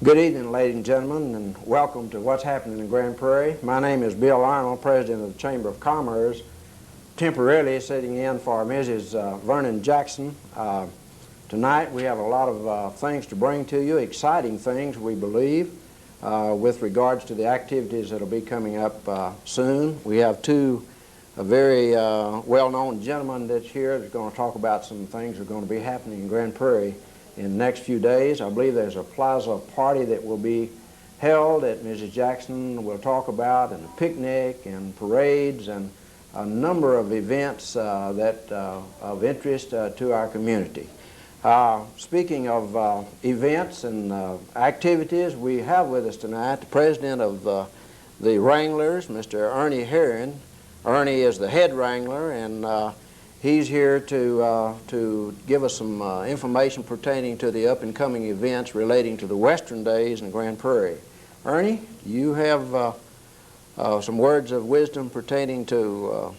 Good evening, ladies and gentlemen, and welcome to What's Happening in Grand Prairie. My name is Bill Arnold, President of the Chamber of Commerce, temporarily sitting in for Mrs. Vernon Jackson. Tonight we have a lot of things to bring to you, exciting things, we believe, with regards to the activities that will be coming up soon. We have two very well-known gentlemen that's here that's going to talk about some things that are going to be happening in Grand Prairie in the next few days. I believe there's a plaza party that will be held that Mrs. Jackson will talk about, and a picnic and parades and a number of events of interest to our community. Speaking of events and activities, we have with us tonight the president of the Wranglers, Mr. Ernie Herron. Ernie is the head wrangler, and he's here to give us some information pertaining to the up-and-coming events relating to the Western Days in Grand Prairie. Ernie, you have some words of wisdom pertaining to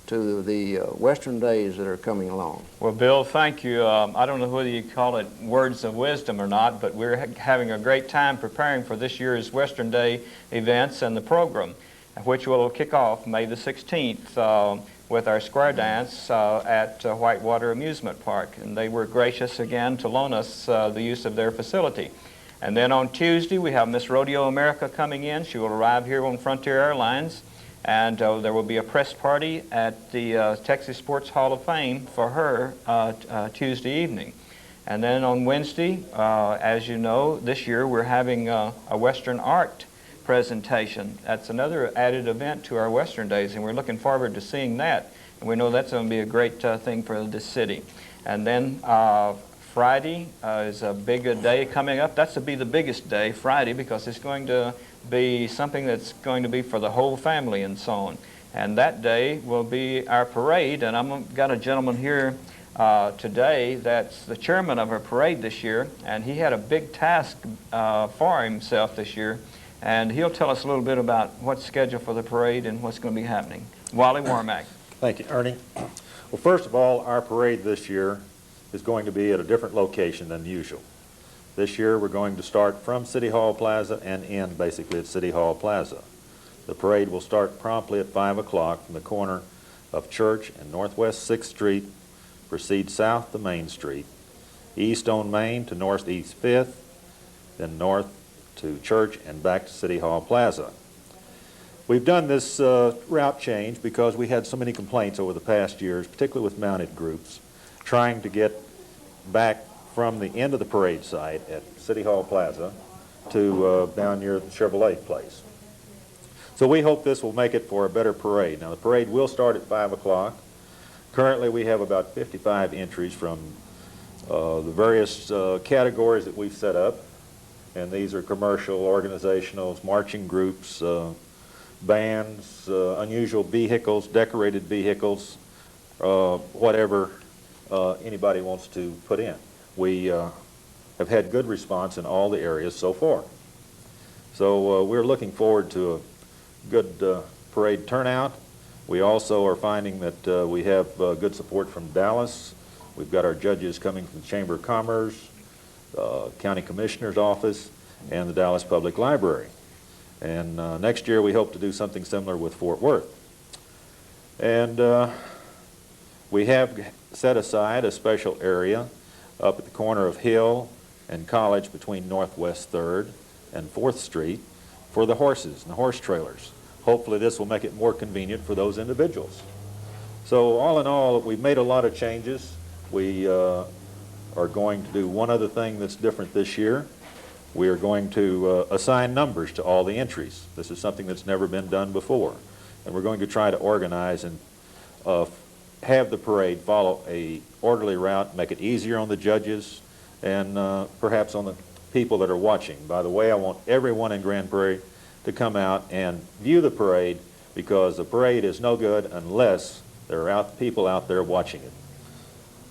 the Western Days that are coming along. Well, Bill, thank you. I don't know whether you call it words of wisdom or not, but we're having a great time preparing for this year's Western Day events and the program, which will kick off May the 16th with our square dance at Whitewater Amusement Park. And they were gracious again to loan us the use of their facility. And then on Tuesday, we have Miss Rodeo America coming in. She will arrive here on Frontier Airlines. And there will be a press party at the Texas Sports Hall of Fame for her Tuesday evening. And then on Wednesday, as you know, this year we're having a Western art presentation. That's another added event to our Western Days, and we're looking forward to seeing that. And we know that's going to be a great thing for this city. And then Friday is a big day coming up. That's to be the biggest day, Friday, because it's going to be something that's going to be for the whole family and so on. And that day will be our parade, and I've got a gentleman here today that's the chairman of our parade this year, and he had a big task for himself this year, and he'll tell us a little bit about what's scheduled for the parade and what's going to be happening. Wally Warmack. Thank you, Ernie. Well, first of all, our parade this year is going to be at a different location than usual. This year we're going to start from City Hall Plaza and end basically at City Hall Plaza. The parade will start promptly at 5 o'clock from the corner of Church and Northwest 6th Street, proceed south to Main Street, east on Main to northeast 5th, then north to Church and back to City Hall Plaza. We've done this route change because we had so many complaints over the past years, particularly with mounted groups, trying to get back from the end of the parade site at City Hall Plaza to down near the Chevrolet place. So we hope this will make it for a better parade. Now the parade will start at 5 o'clock. Currently we have about 55 entries from the various categories that we've set up, and these are commercial, organizationals, marching groups, bands, unusual vehicles, decorated vehicles, whatever anybody wants to put in. We have had good response in all the areas so far. So we're looking forward to a good parade turnout. We also are finding that we have good support from Dallas. We've got our judges coming from the Chamber of Commerce, County Commissioner's Office, and the Dallas Public Library. And next year we hope to do something similar with Fort Worth. And we have set aside a special area up at the corner of Hill and College between Northwest 3rd and 4th Street for the horses and the horse trailers. Hopefully this will make it more convenient for those individuals. So all in all, we've made a lot of changes. We are going to do one other thing that's different this year. We are going to assign numbers to all the entries. This is something that's never been done before. And we're going to try to organize and have the parade follow a orderly route, make it easier on the judges and perhaps on the people that are watching. By the way, I want everyone in Grand Prairie to come out and view the parade, because the parade is no good unless there are people out there watching it.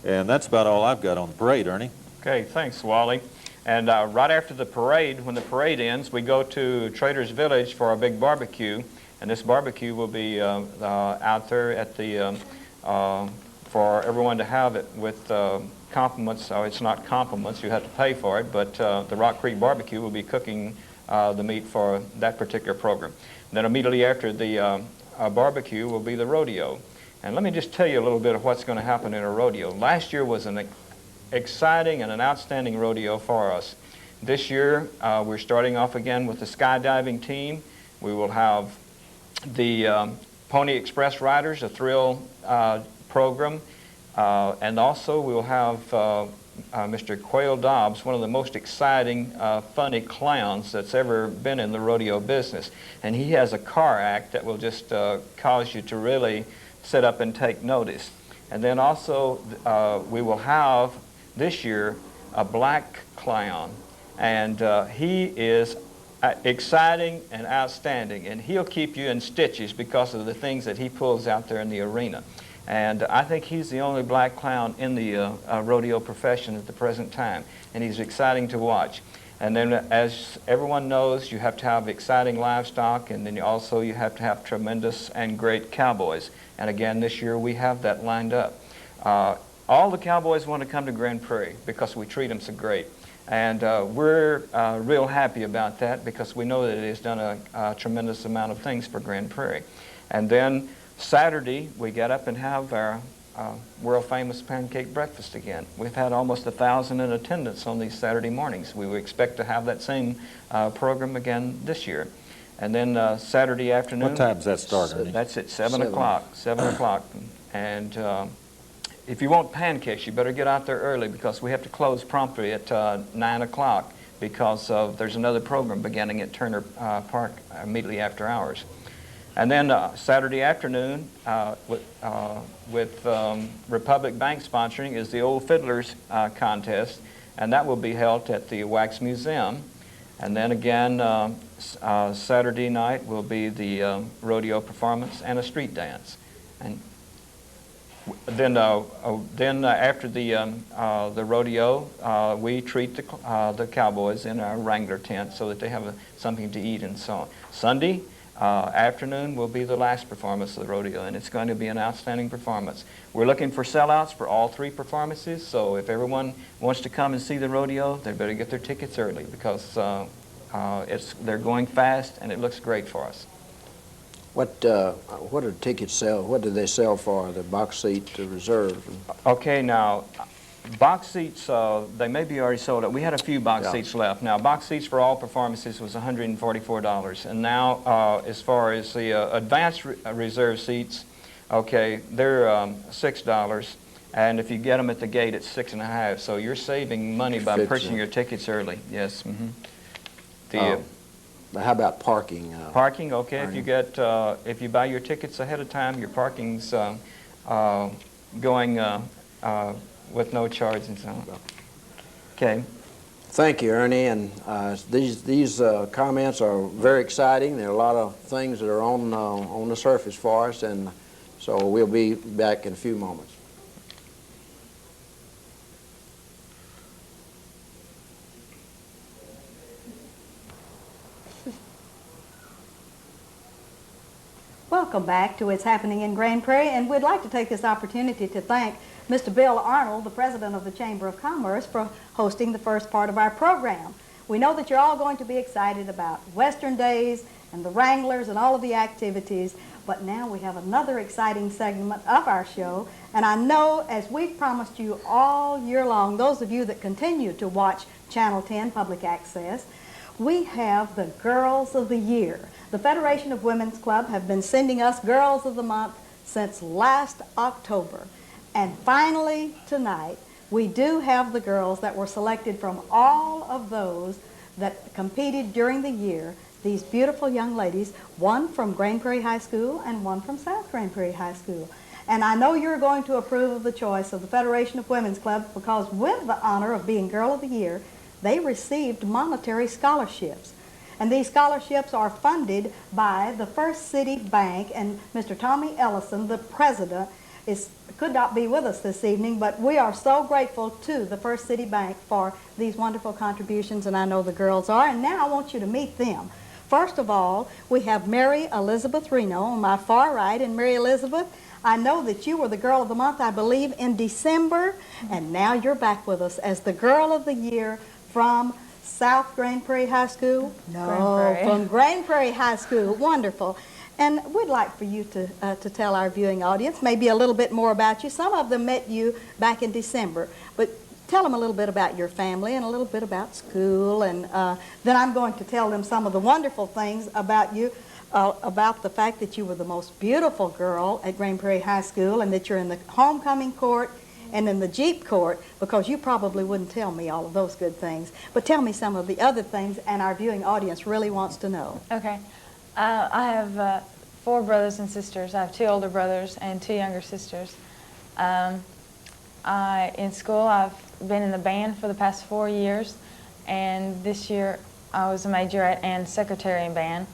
And that's about all I've got on the parade, Ernie. Okay, thanks, Wally. And right after the parade, when the parade ends, we go to Trader's Village for a big barbecue, and this barbecue will be out there at the for everyone to have it with compliments, or it's not compliments, you have to pay for it, but the Rock Creek Barbecue will be cooking the meat for that particular program. Then immediately after the barbecue will be the rodeo. And let me just tell you a little bit of what's going to happen in a rodeo. Last year was an exciting and an outstanding rodeo for us. This year we're starting off again with the skydiving team. We will have the Pony Express Riders, a thrill program, and also we'll have Mr. Quail Dobbs, one of the most exciting, funny clowns that's ever been in the rodeo business. And he has a car act that will just cause you to really sit up and take notice. And then also we will have this year a black clown, and he is exciting and outstanding, and he'll keep you in stitches because of the things that he pulls out there in the arena. And I think he's the only black clown in the rodeo profession at the present time, and he's exciting to watch. And then, as everyone knows, you have to have exciting livestock, and then also you have to have tremendous and great cowboys. And again, this year we have that lined up. All the cowboys want to come to Grand Prairie because we treat them so great. And we're real happy about that because we know that it has done a tremendous amount of things for Grand Prairie. And then Saturday, we get up and have our world-famous pancake breakfast again. We've had almost 1,000 in attendance on these Saturday mornings. We would expect to have that same program again this year. And then Saturday afternoon... What time does that start, Ernie? That's at 7 o'clock. 7 o'clock. And if you want pancakes, you better get out there early because we have to close promptly at 9 o'clock because there's another program beginning at Turner Park immediately after hours. And then Saturday afternoon, with Republic Bank sponsoring, is the Old Fiddlers contest, and that will be held at the Wax Museum. And then again, Saturday night will be the rodeo performance and a street dance. And then after the rodeo, we treat the cowboys in our Wrangler tent so that they have something to eat and so on. Sunday afternoon will be the last performance of the rodeo, and it's going to be an outstanding performance. We're looking for sellouts for all three performances, so if everyone wants to come and see the rodeo, they better get their tickets early because they're going fast and it looks great for us. What do tickets sell? What do they sell for, the box seat, the reserve? Okay, now, box seats, they may be already sold out. We had a few box seats left. Now, box seats for all performances was $144. And now, as far as the advanced reserve seats, okay, they're $6. And if you get them at the gate, it's $6.50. So you're saving money by purchasing your tickets early. Yes. How about parking? Parking, okay. If you buy your tickets ahead of time, your parking's going with no charge and so on. Okay. Thank you, Ernie. And these comments are very exciting. There are a lot of things that are on the surface for us, and so we'll be back in a few moments. Welcome back to What's Happening in Grand Prairie, and we'd like to take this opportunity to thank Mr. Bill Arnold, the President of the Chamber of Commerce, for hosting the first part of our program. We know that you're all going to be excited about Western Days and the Wranglers and all of the activities, but now we have another exciting segment of our show, and I know, as we've promised you all year long, those of you that continue to watch Channel 10 Public Access, we have the Girls of the Year. The Federation of Women's Club have been sending us Girls of the Month since last October. And finally, tonight, we do have the girls that were selected from all of those that competed during the year. These beautiful young ladies, one from Grand Prairie High School and one from South Grand Prairie High School. And I know you're going to approve of the choice of the Federation of Women's Club because with the honor of being Girl of the Year, they received monetary scholarships. And these scholarships are funded by the First City Bank, and Mr. Tommy Ellison, the president, could not be with us this evening, but we are so grateful to the First City Bank for these wonderful contributions, and I know the girls are. And now I want you to meet them. First of all, we have Mary Elizabeth Reno on my far right, and Mary Elizabeth, I know that you were the Girl of the Month, I believe, in December, and now you're back with us as the Girl of the Year from South Grand Prairie High School? No, from Grand Prairie High School. Wonderful. And we'd like for you to tell our viewing audience maybe a little bit more about you. Some of them met you back in December, but tell them a little bit about your family and a little bit about school, and then I'm going to tell them some of the wonderful things about you, about the fact that you were the most beautiful girl at Grand Prairie High School and that you're in the homecoming court and in the Jeep court, because you probably wouldn't tell me all of those good things. But tell me some of the other things, and our viewing audience really wants to know. Okay. I have 4 brothers and sisters. I have 2 older brothers and 2 younger sisters. In school, I've been in the band for the past 4 years, and this year I was a majorette and secretary in band.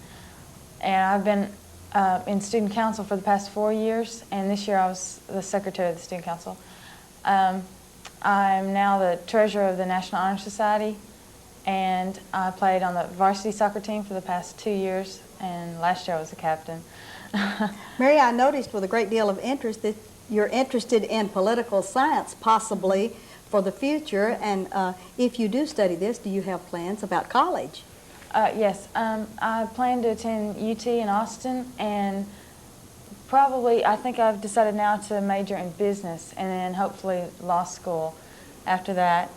And I've been in student council for the past 4 years, and this year I was the secretary of the student council. I'm now the treasurer of the National Honor Society, and I played on the varsity soccer team for the past 2 years, and last year I was the captain. Mary, I noticed with a great deal of interest that you're interested in political science, possibly for the future, and if you do study this, do you have plans about college? Yes, I plan to attend UT in Austin, and probably, I think I've decided now to major in business and then hopefully law school after that.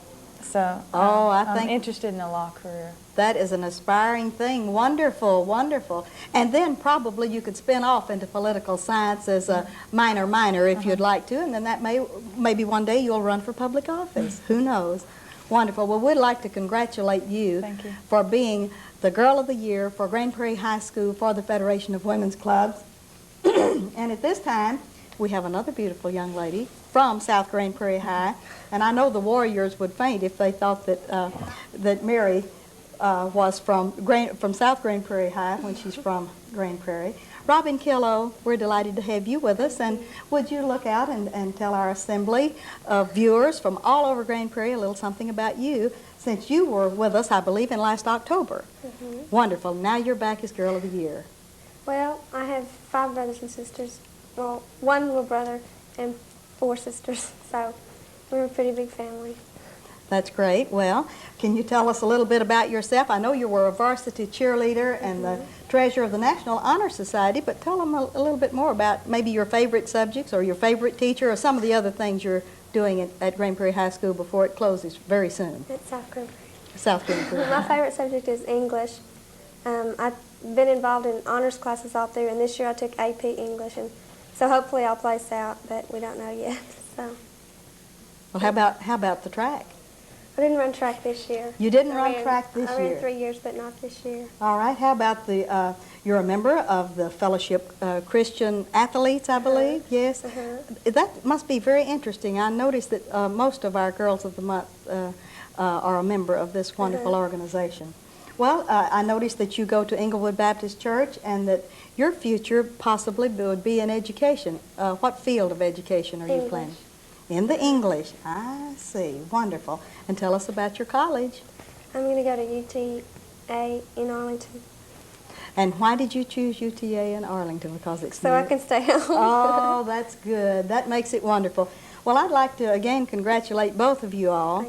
So I'm interested in a law career. That is an aspiring thing. Wonderful, wonderful. And then probably you could spin off into political science as a minor if you'd like to, and then that maybe one day you'll run for public office. Who knows? Wonderful. Well, we'd like to congratulate you for being the Girl of the Year for Grand Prairie High School for the Federation of Women's Clubs. And at this time, we have another beautiful young lady from South Grand Prairie High, and I know the Warriors would faint if they thought that that Mary was from South Grand Prairie High when she's from Grand Prairie. Robin Killo, we're delighted to have you with us, and would you look out and tell our assembly of viewers from all over Grand Prairie a little something about you, since you were with us, I believe, in last October. Wonderful. Now you're back as Girl of the Year. Well, I have 5 brothers and sisters. Well, 1 little brother and 4 sisters, so we're a pretty big family. That's great. Well, can you tell us a little bit about yourself? I know you were a varsity cheerleader and the treasurer of the National Honor Society, but tell them a little bit more about maybe your favorite subjects or your favorite teacher or some of the other things you're doing at Grand Prairie High School before it closes very soon. At South Grand Prairie. South Grand Prairie. My favorite subject is English. I've been involved in honors classes all through, and this year I took AP English, and so hopefully I'll place out, but we don't know yet. So. Well, how about the track? I didn't run track this year. You didn't run track this year? I ran 3 years, but not this year. All right. How about you're a member of the Fellowship Christian Athletes, I believe? Yes. That must be very interesting. I noticed that most of our Girls of the Month are a member of this wonderful organization. Well, I noticed that you go to Englewood Baptist Church and that your future possibly would be in education. What field of education are you planning? In the English. I see. Wonderful. And tell us about your college. I'm going to go to UTA in Arlington. And why did you choose UTA in Arlington? Because it's so near? I can stay home. Oh, that's good. That makes it wonderful. Well, I'd like to again congratulate both of you all.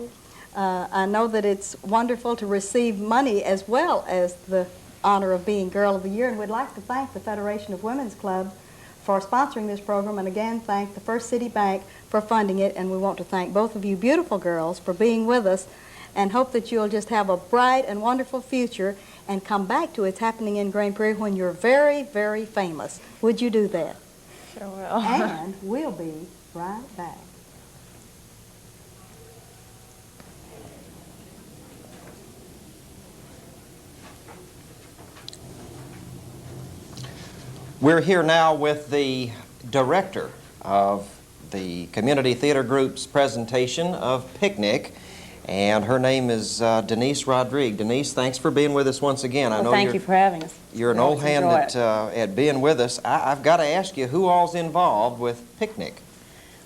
I know that it's wonderful to receive money as well as the honor of being Girl of the Year, and we'd like to thank the Federation of Women's Clubs for sponsoring this program, and again thank the First City Bank for funding it, and we want to thank both of you beautiful girls for being with us, and hope that you'll just have a bright and wonderful future and come back to It's Happening in Grand Prairie when you're very, very famous. Would you do that? Sure will. And we'll be right back. We're here now with the director of the Community Theater Group's presentation of Picnic, and her name is Denise Rodriguez. Denise, thanks for being with us once again. Well, thank you for having us. You're an old hand at being with us. I've got to ask you, who all's involved with Picnic?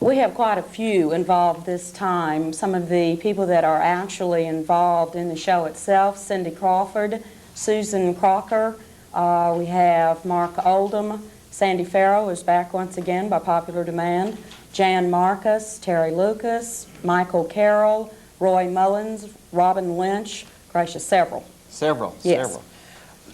We have quite a few involved this time. Some of the people that are actually involved in the show itself: Cindy Crawford, Susan Crocker, we have Mark Oldham, Sandy Farrow is back once again by popular demand. Jan Marcus, Terry Lucas, Michael Carroll, Roy Mullins, Robin Lynch, gracious, several. Several, Yes. several.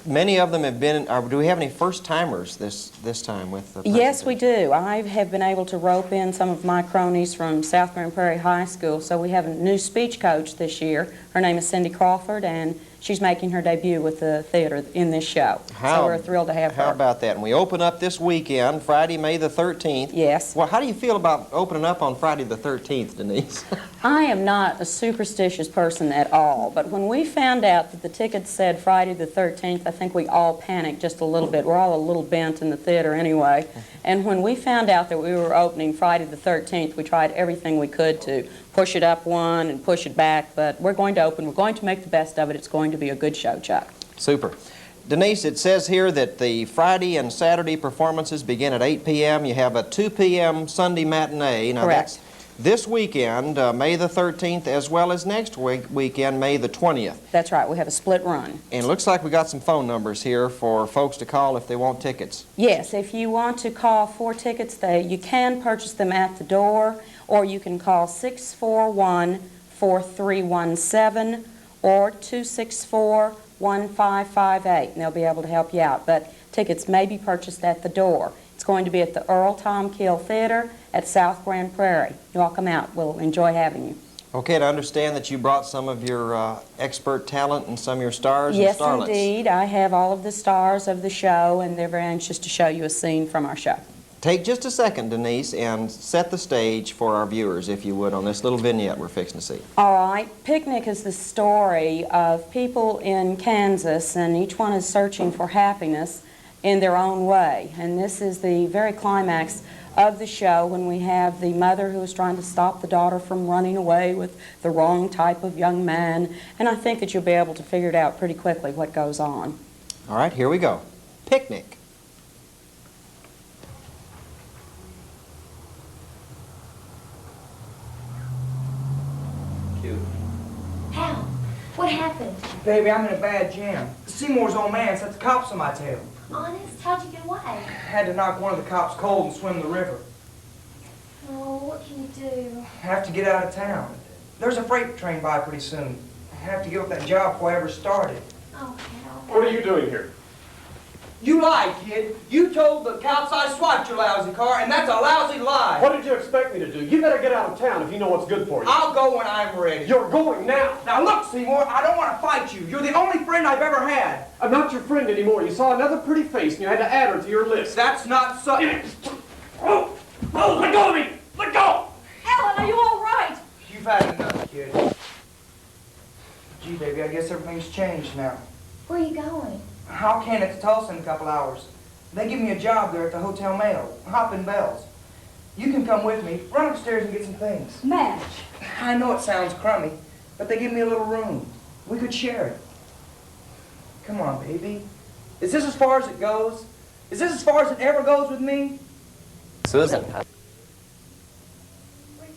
Many of them have been, do we have any first-timers this time with the Yes, we presentation? do. I have been able to rope in some of my cronies from South Grand Prairie High School, so we have a new speech coach this year. Her name is Cindy Crawford, and she's making her debut with the theater in this show. So we're thrilled to have her. How about that? And we open up this weekend, Friday, May the 13th. Yes. Well, how do you feel about opening up on Friday the 13th, Denise? I am not a superstitious person at all, but when we found out that the tickets said Friday the 13th, I think we all panicked just a little bit. We're all a little bent in the theater anyway. And when we found out that we were opening Friday the 13th, we tried everything we could to push it up one and push it back, but we're going to open. We're going to make the best of it. It's going to be a good show, Chuck. Super. Denise, it says here that the Friday and Saturday performances begin at 8 p.m. You have a 2 p.m. Sunday matinee. Now Correct. That's this weekend, May the 13th, as well as next weekend, May the 20th. That's right. We have a split run. And it looks like we got some phone numbers here for folks to call if they want tickets. Yes, if you want to call for tickets, you can purchase them at the door, or you can call 641-4317 or 264-1558, and they'll be able to help you out. But tickets may be purchased at the door. It's going to be at the Earl Tom Kill Theater at South Grand Prairie. You all come out. We'll enjoy having you. Okay, to understand that you brought some of your expert talent and some of your stars Yes, and starlets. indeed. I have all of the stars of the show, and they're very anxious to show you a scene from our show. Take just a second, Denise, and set the stage for our viewers, if you would, on this little vignette we're fixing to see. All right. Picnic is the story of people in Kansas, and each one is searching for happiness in their own way. And this is the very climax of the show when we have the mother who is trying to stop the daughter from running away with the wrong type of young man. And I think that you'll be able to figure it out pretty quickly what goes on. All right, here we go. Picnic. Hal, what happened? Baby, I'm in a bad jam. Seymour's old man set the cops on my tail. Honest? How'd you get away? Had to knock one of the cops cold and swim the river. Oh, what can you do? Have to get out of town. There's a freight train by pretty soon. I have to give up that job before I ever started. Oh, Hal. What are you doing here? You lied, kid. You told the cops I swiped your lousy car, and that's a lousy lie. What did you expect me to do? You better get out of town if you know what's good for you. I'll go when I'm ready. You're going now. Now look, Seymour, I don't want to fight you. You're the only friend I've ever had. I'm not your friend anymore. You saw another pretty face and you had to add her to your list. That's not so... Oh, let go of me! Let go! Alan, are you all right? You've had enough, kid. Gee, baby, I guess everything's changed now. Where are you going? How can it to Tulsa in a couple hours? They give me a job there at the Hotel Mail, hopping bells. You can come with me. Run upstairs and get some things. Madge. I know it sounds crummy, but they give me a little room. We could share it. Come on, baby. Is this as far as it goes? Is this as far as it ever goes with me? Susan. Where are you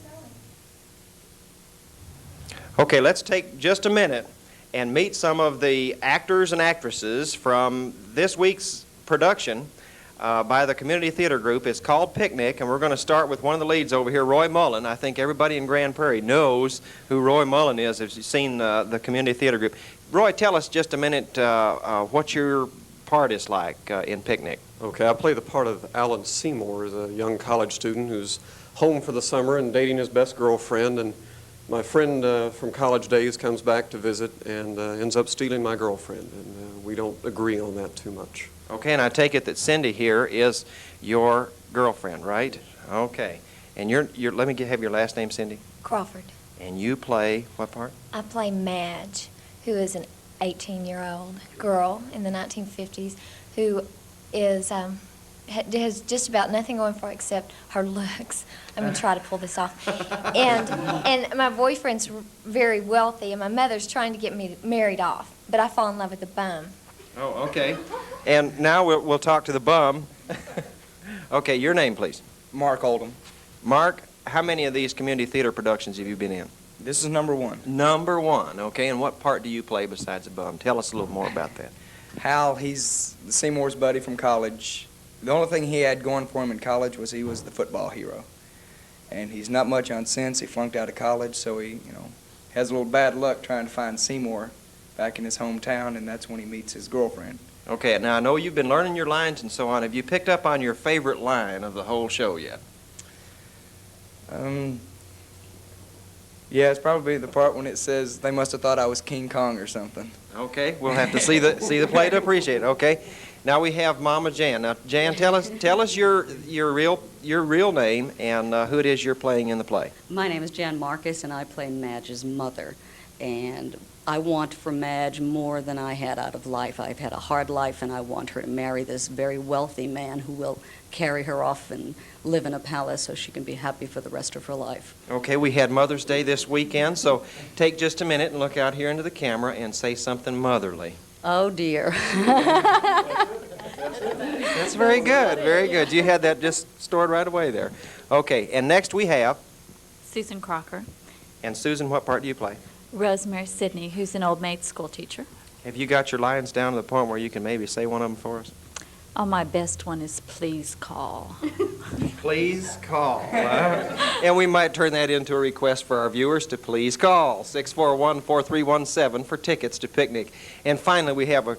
going? Okay, let's take just a minute and meet some of the actors and actresses from this week's production by the Community Theater Group. It's called Picnic, and we're going to start with one of the leads over here, Roy Mullen. I think everybody in Grand Prairie knows who Roy Mullen is if you've seen the Community Theater Group. Roy, tell us just a minute what your part is like in Picnic. Okay, I play the part of Alan Seymour as a young college student who's home for the summer and dating his best girlfriend, and my friend from college days comes back to visit and ends up stealing my girlfriend, and we don't agree on that too much. Okay, and I take it that Cindy here is your girlfriend, right? Okay. And let me have your last name, Cindy. Crawford. And you play what part? I play Madge, who is an 18-year-old girl in the 1950s who is has just about nothing going for her except her looks. I'm going to try to pull this off. And my boyfriend's very wealthy, and my mother's trying to get me married off, but I fall in love with a bum. Oh, okay. And now we'll talk to the bum. Okay, your name, please. Mark Oldham. Mark, how many of these community theater productions have you been in? This is number one. Number one, okay. And what part do you play besides the bum? Tell us a little more about that. Hal, he's Seymour's buddy from college. The only thing he had going for him in college was he was the football hero. And he's not much on sense. He flunked out of college, so he, has a little bad luck trying to find Seymour back in his hometown, and that's when he meets his girlfriend. Okay, now I know you've been learning your lines and so on. Have you picked up on your favorite line of the whole show yet? Yeah, it's probably the part when it says they must have thought I was King Kong or something. Okay, we'll have to see the play to appreciate it. Okay, now we have Mama Jan. Now, Jan, tell us your real name and who it is you're playing in the play. My name is Jan Marcus, and I play Madge's mother. And I want for Madge more than I had out of life. I've had a hard life, and I want her to marry this very wealthy man who will carry her off and live in a palace so she can be happy for the rest of her life. Okay, we had Mother's Day this weekend, so take just a minute and look out here into the camera and say something motherly. Oh, dear. That's very good, very good. You had that just stored right away there. Okay, and next we have... Susan Crocker. And Susan, what part do you play? Rosemary Sidney, who's an old maid school teacher. Have you got your lines down to the point where you can maybe say one of them for us? Oh, my best one is please call. Please call. And we might turn that into a request for our viewers to please call 641-4317 for tickets to Picnic. And finally, we have an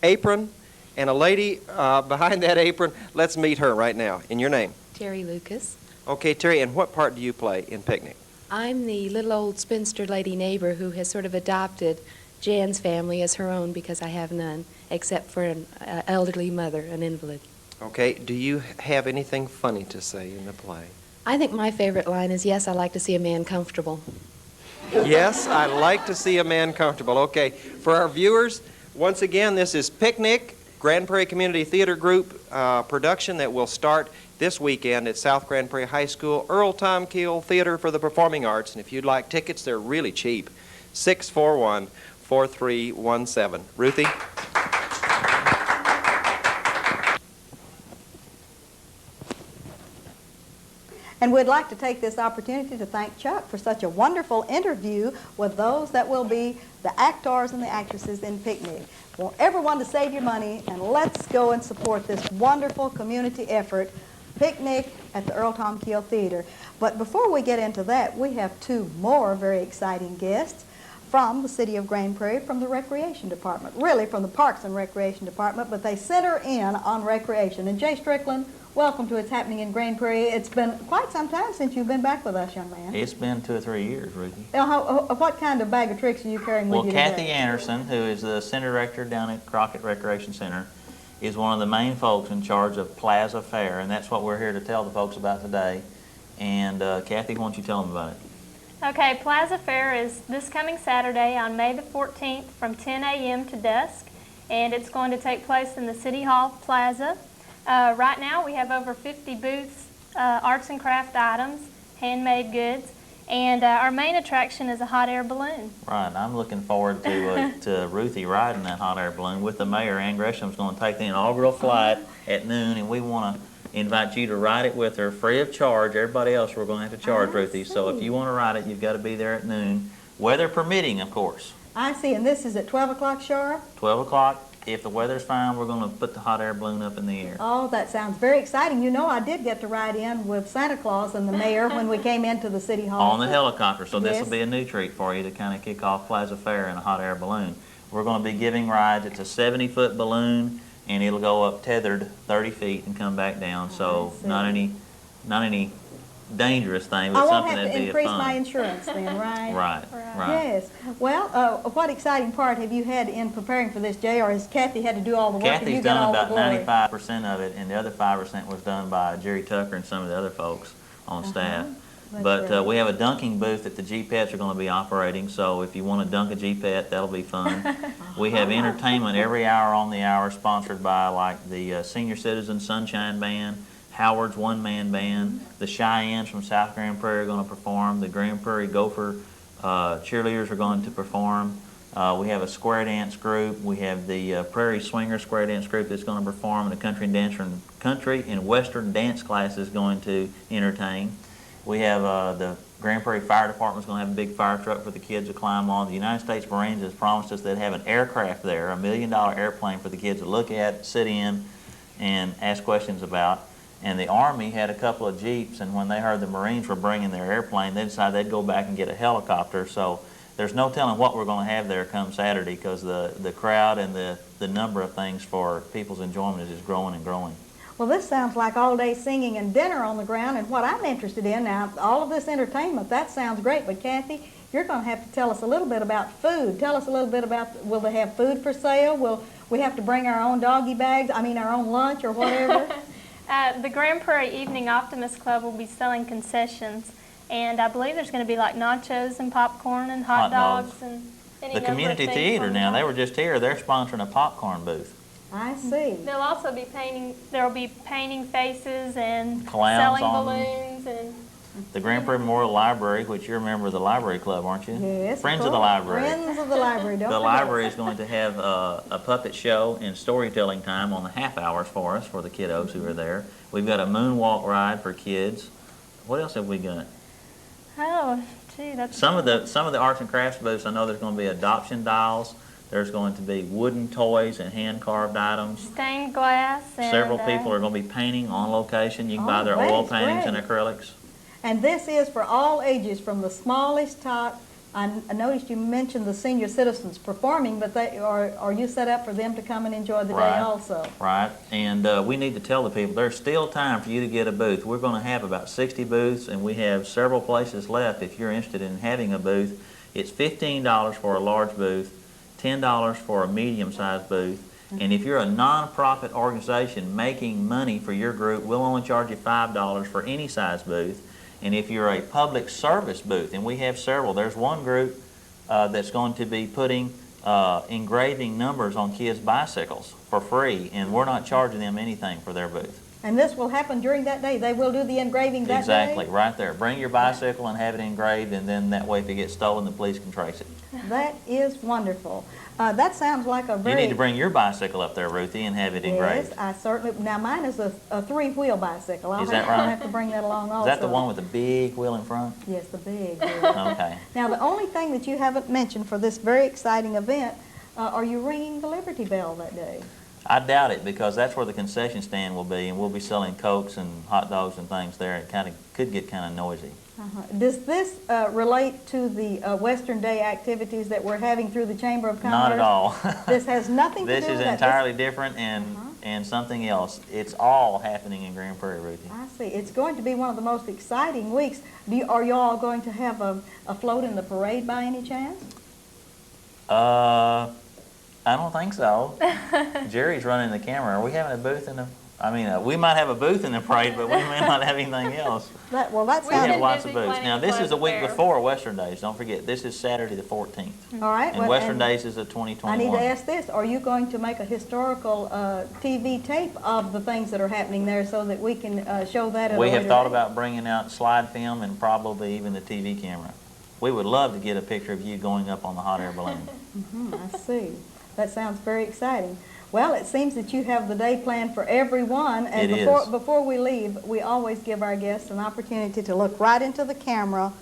apron and a lady behind that apron. Let's meet her right now. In your name? Terry Lucas. Okay, Terry, and what part do you play in Picnic? I'm the little old spinster lady neighbor who has sort of adopted Jan's family as her own because I have none, except for an elderly mother, an invalid. Okay, do you have anything funny to say in the play? I think my favorite line is, yes, I like to see a man comfortable. Yes, I like to see a man comfortable. Okay, for our viewers, once again, this is Picnic, Grand Prairie Community Theater Group production that will start this weekend at South Grand Prairie High School, Earl Tom Keel Theater for the Performing Arts. And if you'd like tickets, they're really cheap. 641-4317. Ruthie? And we'd like to take this opportunity to thank Chuck for such a wonderful interview with those that will be the actors and the actresses in Picnic. I want everyone to save your money, and let's go and support this wonderful community effort, Picnic at the Earl Tom Keel Theater. But before we get into that, we have two more very exciting guests from the city of Grand Prairie, from the Recreation Department, really from the Parks and Recreation Department, but they center in on recreation. And Jay Strickland, welcome to It's Happening in Grand Prairie. It's been quite some time since you've been back with us, young man. It's been 2 or 3 years, Ruthie. What kind of bag of tricks are you carrying with you today? Well, Kathy Anderson, who is the center director down at Crockett Recreation Center, is one of the main folks in charge of Plaza Fair, and that's what we're here to tell the folks about today. And Kathy, why don't you tell them about it? Okay, Plaza Fair is this coming Saturday on May the 14th from 10 a.m. to dusk, and it's going to take place in the City Hall Plaza. Right now we have over 50 booths, arts and craft items, handmade goods, and our main attraction is a hot air balloon. Right, I'm looking forward to Ruthie riding that hot air balloon with the mayor. Ann Gresham's going to take the inaugural flight at noon, and we want to invite you to ride it with her free of charge. Everybody else we're going to have to charge, Ruthie. So if you want to ride it, you've got to be there at noon, weather permitting, of course. I see, and this is at 12 o'clock sharp? 12 o'clock. If the weather's fine, we're going to put the hot air balloon up in the air. Oh, that sounds very exciting. You know, I did get to ride in with Santa Claus and the mayor when we came into the City Hall. On the helicopter, so this Yes. will be a new treat for you to kind of kick off Plaza Fair in a hot air balloon. We're going to be giving rides. It's a 70-foot balloon, and it'll go up tethered 30 feet and come back down. So not any dangerous thing, but something that'd be I won't have to increase fun. my insurance then, right? Right. Yes. Well, what exciting part have you had in preparing for this, Jay, or has Kathy had to do all the work and you Kathy's get done all the about glory? 95% of it, and the other 5% was done by Jerry Tucker and some of the other folks on staff. That's But great. we have a dunking booth that the G-Pets are going to be operating, so if you want to dunk a G-Pet, that'll be fun. We have entertainment every hour on the hour, sponsored by like the Senior Citizen Sunshine Band, Howard's One-Man Band, the Cheyennes from South Grand Prairie are going to perform, the Grand Prairie Gopher cheerleaders are going to perform. We have a square dance group. We have the Prairie Swinger square dance group that's going to perform, and the country and western dance class is going to entertain. We have the Grand Prairie Fire Department is going to have a big fire truck for the kids to climb on. The United States Marines has promised us they'd have an aircraft there, $1 million airplane for the kids to look at, sit in, and ask questions about. And the Army had a couple of Jeeps, and when they heard the Marines were bringing their airplane, they decided they'd go back and get a helicopter. So there's no telling what we're going to have there come Saturday, because the crowd and the number of things for people's enjoyment is just growing and growing. Well, this sounds like all-day singing and dinner on the ground, and what I'm interested in now, all of this entertainment, that sounds great, but Kathy, you're going to have to tell us a little bit about food. Tell us a little bit about, will they have food for sale? Will we have to bring our own doggy bags, our own lunch or whatever? The Grand Prairie Evening Optimist Club will be selling concessions, and I believe there's going to be like nachos and popcorn and hot dogs and any The number of community things theater on the now, they top. were just here, they're sponsoring a popcorn booth. I see. They'll also be painting, there will be painting faces and Clowns selling on balloons and The Grand Prairie Memorial Library, which you're a member of the Library Club, aren't you? Yes. Friends of the Library. Friends of the Library, don't The forget. library is going to have a puppet show and storytelling time on the half hours for us, for the kiddos who are there. We've got a moonwalk ride for kids. What else have we got? oh, gee, that's Some of the arts and crafts booths, I know there's going to be adoption dolls. There's going to be wooden toys and hand-carved items. stained glass and Several people are going to be painting on location. You can buy their that oil is paintings and great. acrylics. And this is for all ages, from the smallest tot. I noticed you mentioned the senior citizens performing, but are you set up for them to come and enjoy the day Right. also? Right, and we need to tell the people there's still time for you to get a booth. We're going to have about 60 booths, and we have several places left. If you're interested in having a booth, it's $15 for a large booth, $10 for a medium-sized booth, and if you're a non-profit organization making money for your group, we'll only charge you $5 for any size booth. And if you're a public service booth, and we have several, there's one group that's going to be putting engraving numbers on kids' bicycles for free, and we're not charging them anything for their booth. And this will happen during that day? They will do the engraving that Exactly, day? right there. Bring your bicycle and have it engraved, and then that way if it gets stolen, the police can trace it. That is wonderful. That sounds like a You very... need to bring your bicycle up there, Ruthie, and have it engraved. Yes, I certainly... Now, mine is a three-wheel bicycle. Is that right? I'll have to bring that along also. Is that the one with the big wheel in front? Yes, the big wheel. Okay. Now, the only thing that you haven't mentioned for this very exciting event, are you ringing the Liberty Bell that day? I doubt it, because that's where the concession stand will be, and we'll be selling Cokes and hot dogs and things there. It could get kind of noisy. Does this relate to the Western Day activities that we're having through the Chamber of Commerce? Not at all. This has nothing to do This with is that. entirely different and something else. It's all happening in Grand Prairie, Ruthie. I see. It's going to be one of the most exciting weeks. Are you all going to have a float in the parade by any chance? I don't think so. Jerry's running the camera. Are we having a booth in the... we might have a booth in the parade, but we may not have anything else. That We sounds... have lots of booths. Now, this is the week before Western Days. Don't forget, this is Saturday the 14th. All right. And Western Days is the 2021. I need to ask this. Are you going to make a historical TV tape of the things that are happening there so that we can show that at a We have later thought date? about bringing out slide film and probably even the TV camera. We would love to get a picture of you going up on the hot air balloon. I see. That sounds very exciting. Well, it seems that you have the day planned for everyone. And It is. before we leave, we always give our guests an opportunity to look right into the camera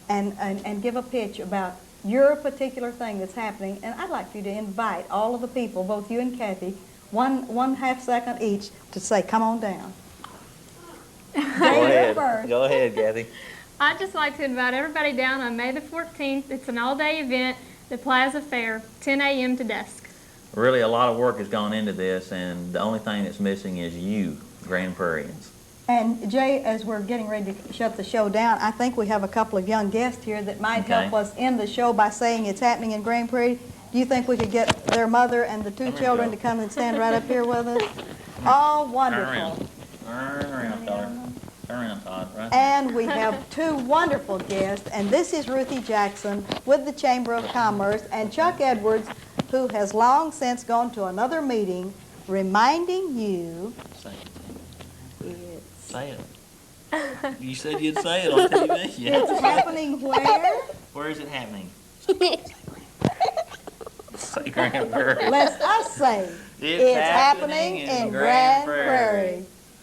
and give a pitch about your particular thing that's happening. And I'd like for you to invite all of the people, both you and Kathy, one half second each, to say, come on down. Go ahead. Go ahead, Kathy. I'd just like to invite everybody down on May the 14th. It's an all-day event, the Plaza Fair, 10 a.m. to dusk. Really, a lot of work has gone into this, and the only thing that's missing is you, Grand Prairians. And Jay, as we're getting ready to shut the show down, I think we have a couple of young guests here that might help us end the show by saying it's happening in Grand Prairie. Do you think we could get their mother and the two children to come and stand right up here with us? Oh, wonderful. Turn around, daughter. Turn around, Todd. Right. And we have two wonderful guests, and this is Ruthie Jackson with the Chamber of Commerce, and Chuck Edwards, who has long since gone to another meeting, reminding you... Say it. You said you'd say it on TV. Yeah. It's happening where? Where is it happening? Say Grand Prairie. Let us say It's happening in Grand Prairie.